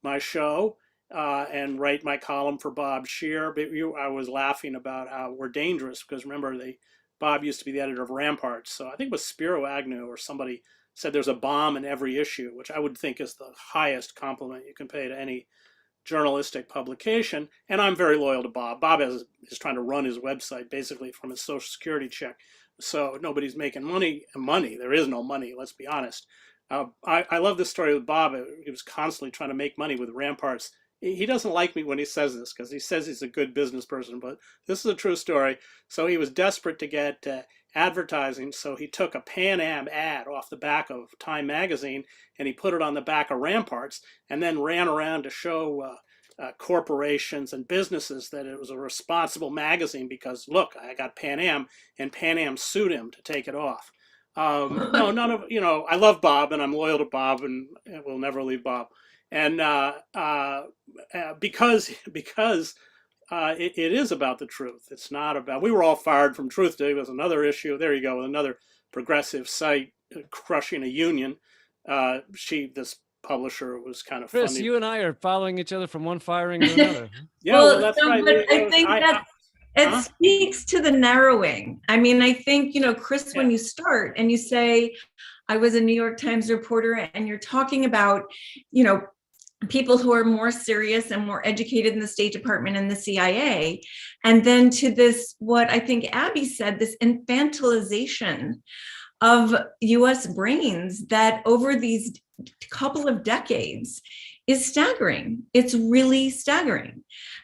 my show and write my column for Bob Scheer. But I was laughing about how we're dangerous because remember, Bob used to be the editor of Ramparts. So I think it was Spiro Agnew or somebody said there's a bomb in every issue, which I would think is the highest compliment you can pay to any journalistic publication. And I'm very loyal to Bob. Bob is trying to run his website basically from his Social Security check. So nobody's making money. There is no money, let's be honest. I love this story with Bob. He was constantly trying to make money with Ramparts. He doesn't like me when he says this because he says he's a good business person, but this is a true story. So he was desperate to get advertising, so he took a Pan Am ad off the back of Time magazine and he put it on the back of Ramparts and then ran around to show corporations and businesses that it was a responsible magazine because, look, I got Pan Am, and Pan Am sued him to take it off. No, none of, I love Bob and I'm loyal to Bob and we'll never leave Bob. And because it is about the truth. It's not about, we were all fired from Truth Day. Was another issue. There you go, with another progressive site crushing a union. This publisher was kind of Chris, funny. you and I are following each other from one firing to another. Yeah, well, that's right. But I think that it speaks to the narrowing. I mean, I think, Chris, when you start and you say, I was a New York Times reporter, and you're talking about, people who are more serious and more educated in the State Department and the CIA, and then to this, what I think Abby said, this infantilization of US brains that over these couple of decades is staggering. It's really staggering.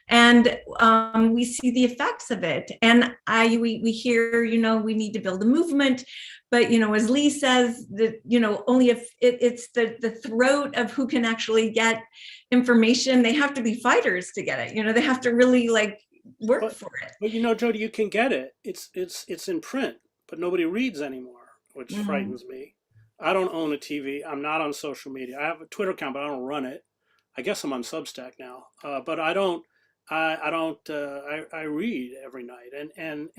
And we see the effects of it. And we hear, we need to build a movement. But, as Lee says, that, only if it's the throat of who can actually get information, they have to be fighters to get it. They have to really work for it. But, Jody, you can get it. It's in print, but nobody reads anymore, which frightens me. I don't own a TV. I'm not on social media. I have a Twitter account, but I don't run it. I guess I'm on Substack now, but I don't. I read every night, and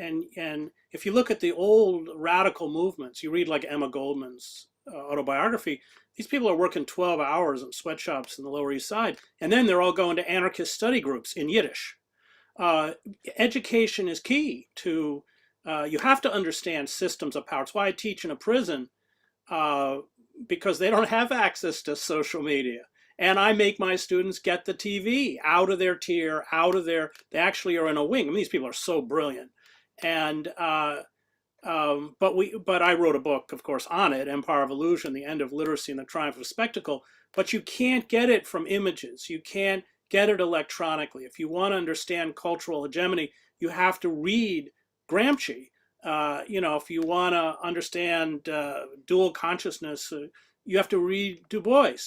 if you look at the old radical movements, you read like Emma Goldman's autobiography. These people are working 12 hours in sweatshops in the Lower East Side, and then they're all going to anarchist study groups in Yiddish. Education is key to. You have to understand systems of power. It's why I teach in a prison, because they don't have access to social media. And I make my students get the TV out of their tier, they actually are in a wing. I mean, these people are so brilliant. And, but I wrote a book, of course, on it, Empire of Illusion, The End of Literacy and the Triumph of Spectacle. But you can't get it from images. You can't get it electronically. If you want to understand cultural hegemony, you have to read Gramsci. If you want to understand dual consciousness, you have to read Du Bois.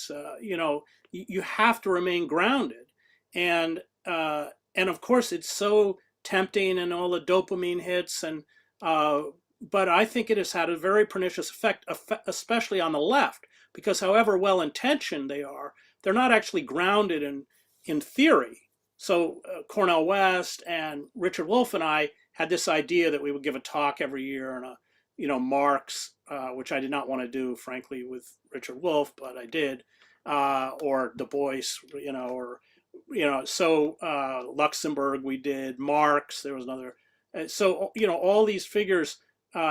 You have to remain grounded, and of course it's so tempting and all the dopamine hits, but I think it has had a very pernicious effect, especially on the left, because however well intentioned they are, they're not actually grounded in theory. So Cornel West and Richard Wolff and I had this idea that we would give a talk every year on Marx, which I did not want to do, frankly, with Richard Wolff, but I did, or Du Bois, so Luxemburg we did, Marx, there was another. So, all these figures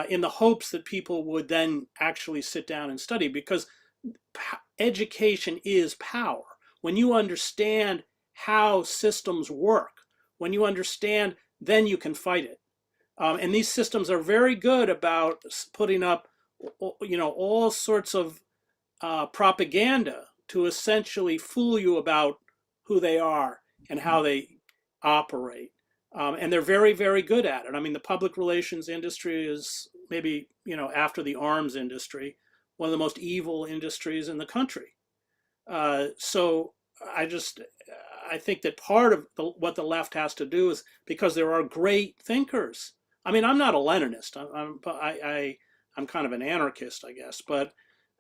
in the hopes that people would then actually sit down and study, because education is power. When you understand how systems work, when you understand, then you can fight it. And these systems are very good about putting up, all sorts of propaganda to essentially fool you about who they are and how they operate. And they're very, very good at it. I mean, the public relations industry is maybe, after the arms industry, one of the most evil industries in the country. So I think that part of what the left has to do is, because there are great thinkers. I mean, I'm not a Leninist. I'm kind of an anarchist, I guess, but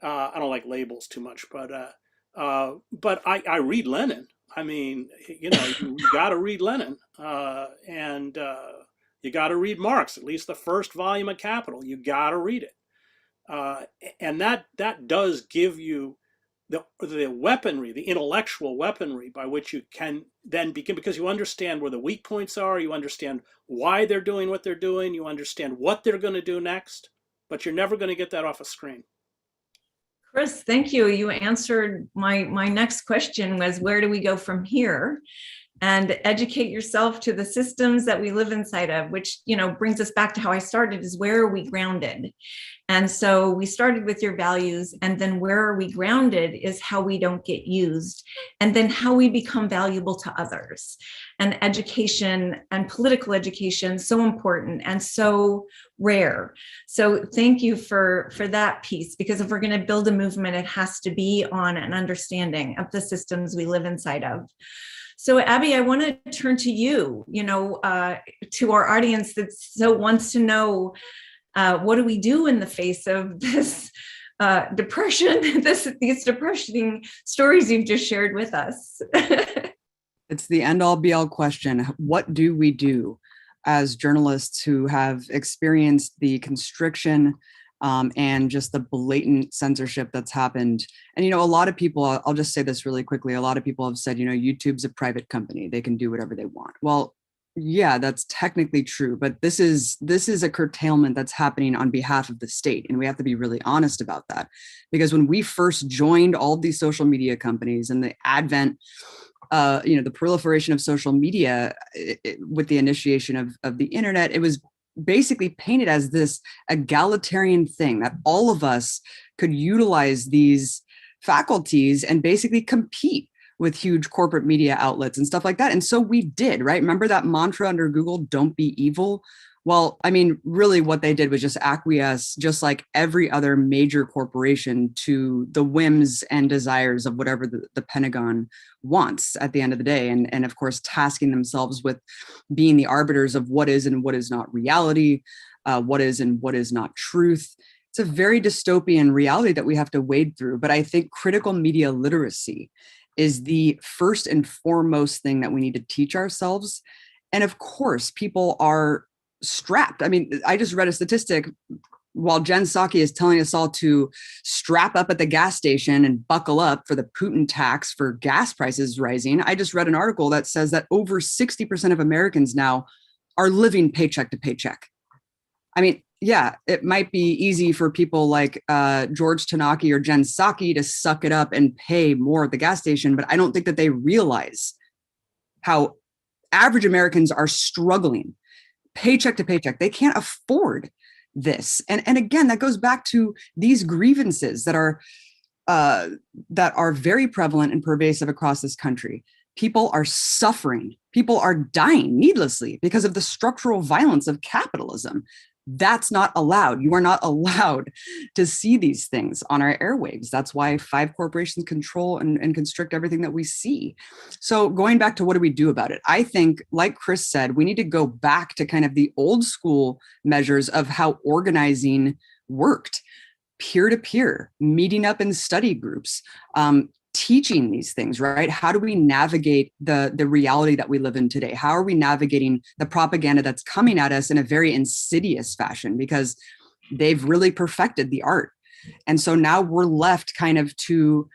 I don't like labels too much. But I read Lenin. I mean, you got to read Lenin, and you got to read Marx. At least the first volume of Capital. You got to read it, and that does give you the weaponry, the intellectual weaponry by which you can then begin, because you understand where the weak points are, you understand why they're doing what they're doing, you understand what they're going to do next, but you're never going to get that off a screen. Chris, thank you. You answered my next question, was where do we go from here? And educate yourself to the systems that we live inside of, which, brings us back to how I started, is where are we grounded? And so we started with your values, and then where are we grounded is how we don't get used, and then how we become valuable to others. And education and political education, so important and so rare. So thank you for that piece, because if we're going to build a movement, it has to be on an understanding of the systems we live inside of. So Abby, I want to turn to you, to our audience that so wants to know, what do we do in the face of this depression, these depressing stories you've just shared with us? It's the end-all be-all question. What do we do as journalists who have experienced the constriction and just the blatant censorship that's happened? And, a lot of people, I'll just say this really quickly. A lot of people have said, YouTube's a private company. They can do whatever they want. Well, yeah, that's technically true, but this is a curtailment that's happening on behalf of the state. And we have to be really honest about that, because when we first joined all of these social media companies and the advent, the proliferation of social media with the initiation of the internet, it was basically painted as this egalitarian thing that all of us could utilize these faculties and basically compete with huge corporate media outlets and stuff like that. And so we did, right? Remember that mantra under Google, don't be evil? Well, I mean, really what they did was just acquiesce, just like every other major corporation, to the whims and desires of whatever the Pentagon wants at the end of the day. And of course, tasking themselves with being the arbiters of what is and what is not reality, what is and what is not truth. It's a very dystopian reality that we have to wade through. But I think critical media literacy is the first and foremost thing that we need to teach ourselves. And of course, people are strapped. I mean, I just read a statistic while Jen Psaki is telling us all to strap up at the gas station and buckle up for the Putin tax for gas prices rising. I just read an article that says that over 60% of Americans now are living paycheck to paycheck. I mean, yeah, it might be easy for people like George Tanaki or Jen Psaki to suck it up and pay more at the gas station, but I don't think that they realize how average Americans are struggling paycheck to paycheck. They can't afford this. And again, that goes back to these grievances that are very prevalent and pervasive across this country. People are suffering. People are dying needlessly because of the structural violence of capitalism. That's not allowed. You are not allowed to see these things on our airwaves. That's why 5 corporations control and constrict everything that we see. So going back to what do we do about it? I think, like Chris said, we need to go back to kind of the old school measures of how organizing worked. Peer-to-peer, meeting up in study groups, teaching these things, right? How do we navigate the reality that we live in today? How are we navigating the propaganda that's coming at us in a very insidious fashion, because they've really perfected the art. And so now we're left kind of to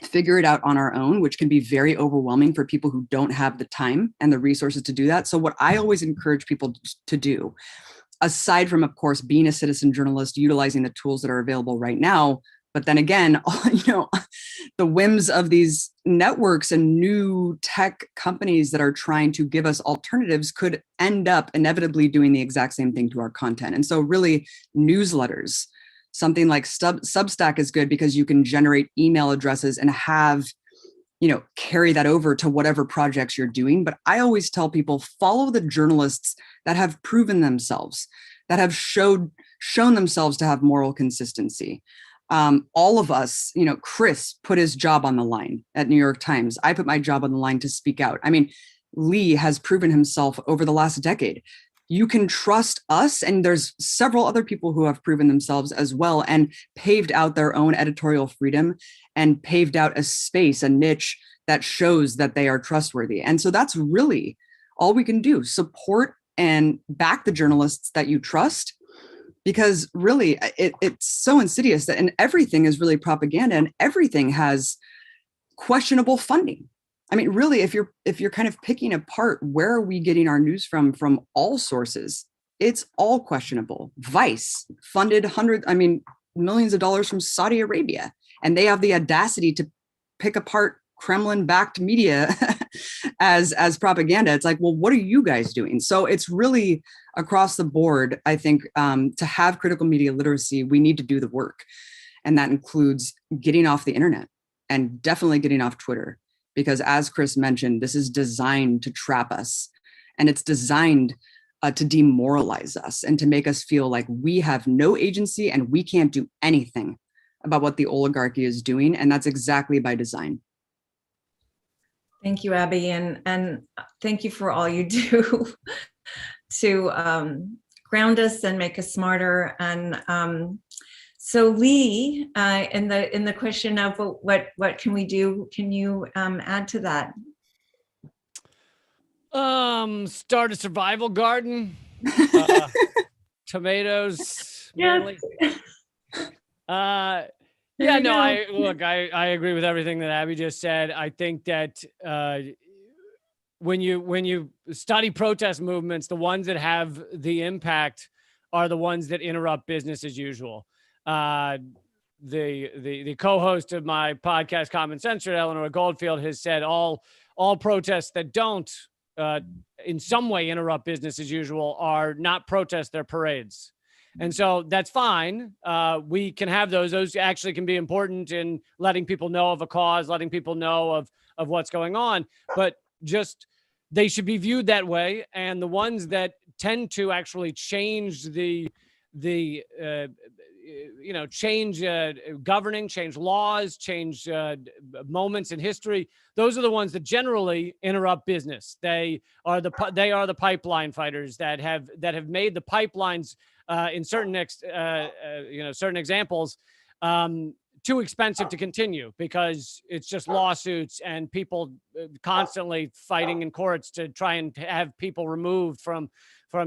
figure it out on our own, which can be very overwhelming for people who don't have the time and the resources to do that. So what I always encourage people to do, aside from, of course, being a citizen journalist, utilizing the tools that are available right now, But then again, the whims of these networks and new tech companies that are trying to give us alternatives could end up inevitably doing the exact same thing to our content. And so really newsletters, something like Substack is good because you can generate email addresses and have, carry that over to whatever projects you're doing. But I always tell people, follow the journalists that have proven themselves, that have shown themselves to have moral consistency. All of us, Chris put his job on the line at New York Times. I put my job on the line to speak out. I mean, Lee has proven himself over the last decade. You can trust us, and there's several other people who have proven themselves as well and paved out their own editorial freedom and paved out a space, a niche that shows that they are trustworthy. And so that's really all we can do. Support and back the journalists that you trust, because really it's so insidious that, and everything is really propaganda and everything has questionable funding. I mean, really, if you're kind of picking apart where are we getting our news from all sources, it's all questionable. Vice funded millions of dollars from Saudi Arabia, and they have the audacity to pick apart Kremlin-backed media as propaganda. It's like, well, what are you guys doing? So it's really across the board. I think to have critical media literacy, we need to do the work, and that includes getting off the internet and definitely getting off Twitter. Because as Chris mentioned, this is designed to trap us, and it's designed to demoralize us and to make us feel like we have no agency and we can't do anything about what the oligarchy is doing. And that's exactly by design. Thank you, Abby. And thank you for all you do to ground us and make us smarter. And so Lee, in the question of what can we do, can you add to that? Start a survival garden. Tomatoes. Yes. I agree with everything that Abby just said. I think that when you study protest movements, the ones that have the impact are the ones that interrupt business as usual. The co-host of my podcast, Censored, Eleanor Goldfield, has said all protests that don't in some way interrupt business as usual are not protests, they're parades. And so that's fine. We can have those. Those actually can be important in letting people know of a cause, letting people know of what's going on. But just they should be viewed that way. And the ones that tend to actually change change governing, change laws, change moments in history. Those are the ones that generally interrupt business. They are the pipeline fighters that have made the pipelines in certain certain examples too expensive to continue because it's just lawsuits and people constantly fighting in courts to try and have people removed from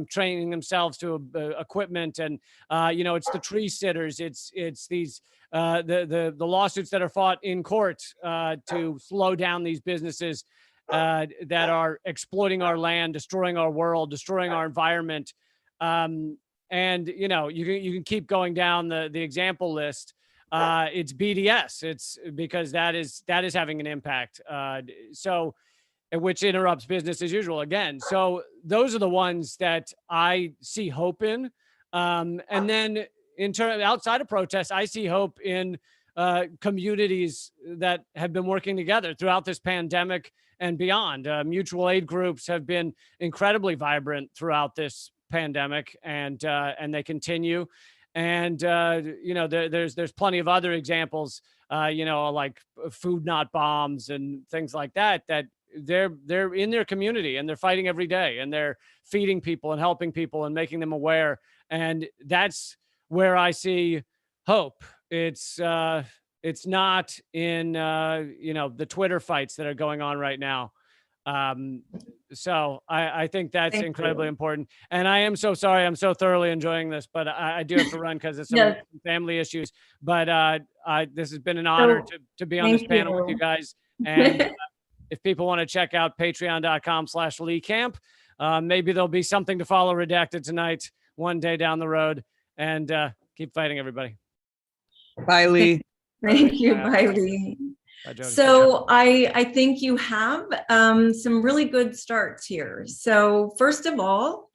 training themselves to equipment. And, it's the tree sitters. It's these, the lawsuits that are fought in court to slow down these businesses that are exploiting our land, destroying our world, destroying our environment. And, you can keep going down the example list. It's BDS. It's because that is having an impact. Which interrupts business as usual again. So those are the ones that I see hope in. And then outside of protests, I see hope in communities that have been working together throughout this pandemic and beyond. Mutual aid groups have been incredibly vibrant throughout this pandemic, and they continue. And there's plenty of other examples, like Food Not Bombs and things like that they're in their community and they're fighting every day and they're feeding people and helping people and making them aware. And that's where I see hope. It's not in the Twitter fights that are going on right now. So I think that's incredibly important. And I am so sorry. I'm so thoroughly enjoying this, but I do have to run because of some family issues. But this has been an honor to be on this panel with you guys. And if people want to check out patreon.com/Lee Camp, maybe there'll be something to follow Redacted tonight, one day down the road. And keep fighting, everybody. Bye, Lee. Thank you. Bye. Bye, Lee. Bye, Jody. So I think you have some really good starts here. So first of all,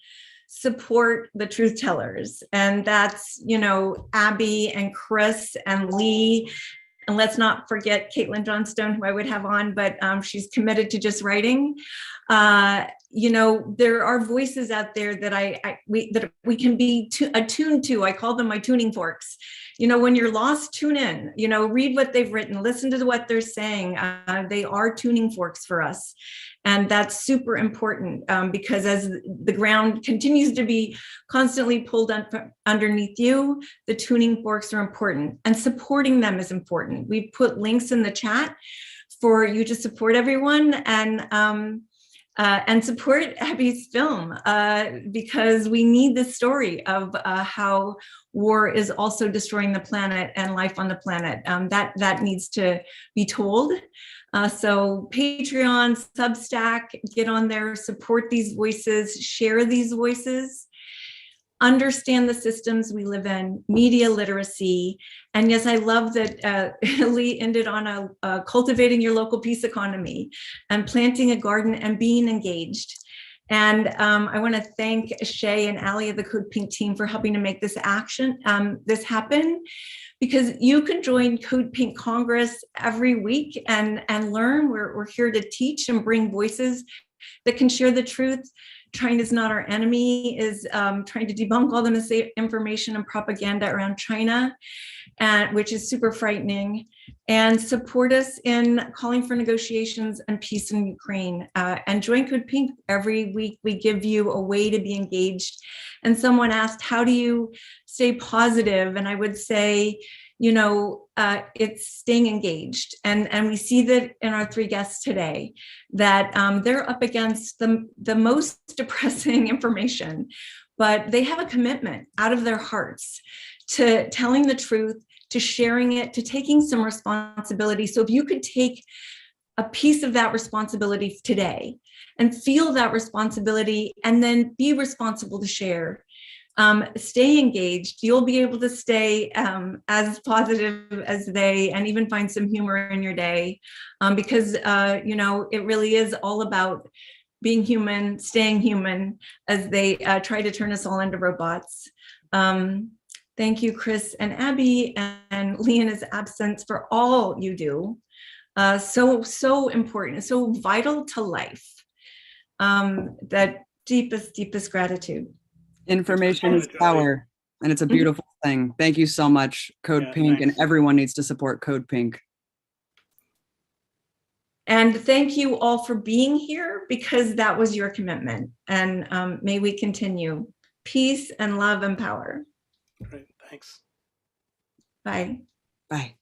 support the truth tellers. And that's, you know, Abby and Chris and Lee. And let's not forget Caitlin Johnstone, who I would have on, but she's committed to just writing. You know, there are voices out there that we can be attuned to. I call them my tuning forks. You know, when you're lost, tune in, you know, read what they've written, listen to what they're saying. They are tuning forks for us. And that's super important because as the ground continues to be constantly pulled underneath you, the tuning forks are important, and supporting them is important. We've put links in the chat for you to support everyone and support Abby's film because we need this story of how war is also destroying the planet and life on the planet. That needs to be told. So Patreon, Substack, get on there, support these voices, share these voices, understand the systems we live in, media literacy. And yes, I love that Lee ended on a cultivating your local peace economy and planting a garden and being engaged. And I want to thank Shay and Ali of the CODEPINK team for helping to make this happen, because you can join CODEPINK Congress every week and learn. We're here to teach and bring voices that can share the truth. China's not our enemy is trying to debunk all the misinformation and propaganda around China, which is super frightening, and support us in calling for negotiations and peace in Ukraine. And join CODEPINK every week. We give you a way to be engaged. And someone asked, how do you stay positive? And I would say, you know, it's staying engaged. And we see that in our three guests today, that they're up against the most depressing information, but they have a commitment out of their hearts to telling the truth, to sharing it, to taking some responsibility. So if you could take a piece of that responsibility today and feel that responsibility and then be responsible to share, stay engaged, you'll be able to stay as positive as they, and even find some humor in your day, because you know, it really is all about being human, staying human, as they try to turn us all into robots. Thank you, Chris and Abby, and Lee in his absence, for all you do. So important, so vital to life. That deepest gratitude. Information is power, and it's a beautiful thing. Thank you so much, CODEPINK, and everyone needs to support CODEPINK. And thank you all for being here, because that was your commitment. And may we continue. Peace and love and power. Great, thanks. Bye. Bye.